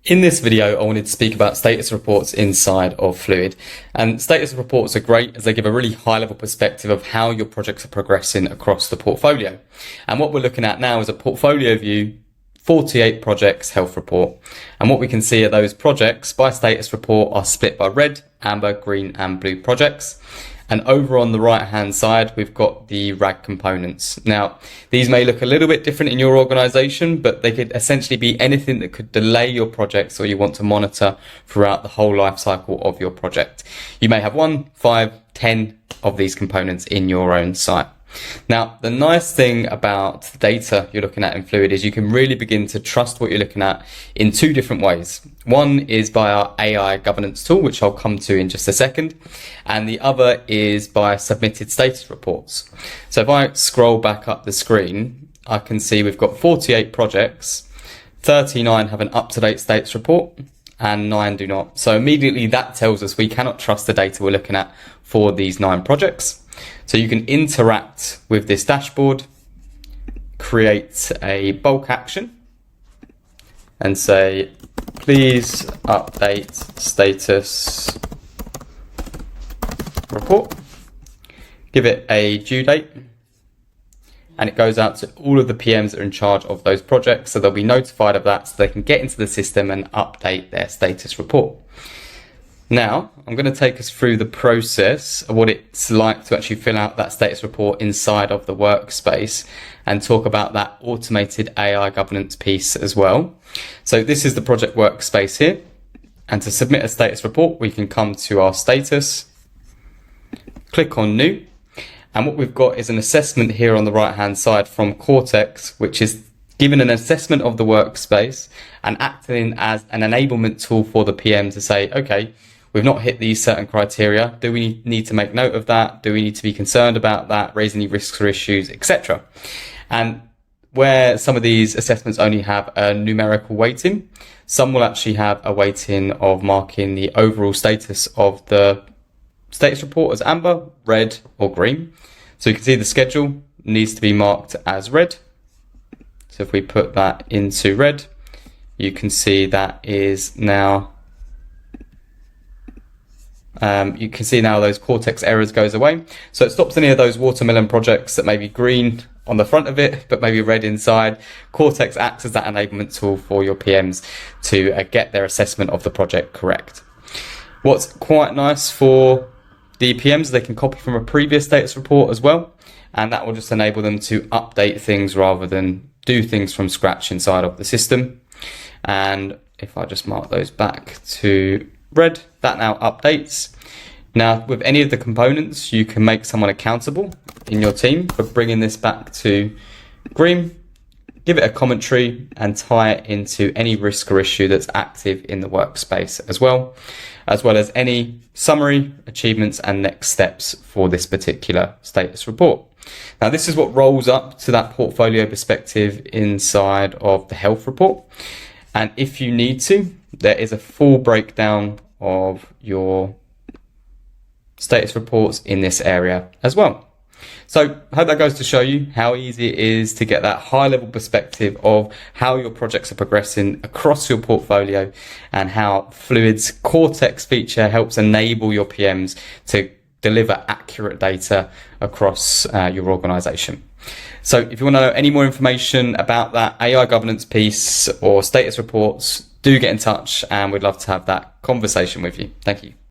In this video, I wanted to speak about status reports inside of Fluid. And status reports are great as they give a really high-level perspective of how your projects are progressing across the portfolio. And what we're looking at now is a portfolio view, 48 projects health report. And what we can see are those projects by status report are split by red, amber, green and blue projects. And over on the right hand side, we've got the RAG components. Now, these may look a little bit different in your organization, but they could essentially be anything that could delay your projects or you want to monitor throughout the whole life cycle of your project. You may have 1, 5, 10 of these components in your own site. Now, the nice thing about the data you're looking at in Fluid is you can really begin to trust what you're looking at in two different ways. One is by our AI governance tool, which I'll come to in just a second. And the other is by submitted status reports. So if I scroll back up the screen, I can see we've got 48 projects, 39 have an up-to-date status report and 9 do not. So immediately that tells us we cannot trust the data we're looking at for these 9 projects. So you can interact with this dashboard, create a bulk action and say, please update status report. Give it a due date and it goes out to all of the PMs that are in charge of those projects. So they'll be notified of that so they can get into the system and update their status report. Now, I'm going to take us through the process of what it's like to actually fill out that status report inside of the workspace and talk about that automated AI governance piece as well. So this is the project workspace here. And to submit a status report, we can come to our status, click on new. And what we've got is an assessment here on the right hand side from Cortex, which is giving an assessment of the workspace and acting as an enablement tool for the PM to say, okay, we've not hit these certain criteria. Do we need to make note of that? Do we need to be concerned about that? Raise any risks or issues, etc. And where some of these assessments only have a numerical weighting, some will actually have a weighting of marking the overall status of the status report as amber, red or green. So you can see the schedule needs to be marked as red. So if we put that into red, you can see that is now you can see now those Cortex errors goes away. So it stops any of those watermelon projects that may be green on the front of it, but maybe red inside. Cortex acts as that enablement tool for your PMs to get their assessment of the project correct. What's quite nice for the PMs, they can copy from a previous status report as well. And that will just enable them to update things rather than do things from scratch inside of the system. And if I just mark those back to red, that now updates. Now with any of the components, you can make someone accountable in your team for bringing this back to green, give it a commentary and tie it into any risk or issue that's active in the workspace as well as any summary, achievements and next steps for this particular status report. Now this is what rolls up to that portfolio perspective inside of the health report. And if you need to, there is a full breakdown of your status reports in this area as well. So I hope that goes to show you how easy it is to get that high level perspective of how your projects are progressing across your portfolio and how Fluid's Cortex feature helps enable your PMs to deliver accurate data across your organization. So if you want to know any more information about that AI governance piece or status reports, do get in touch and we'd love to have that conversation with you. Thank you.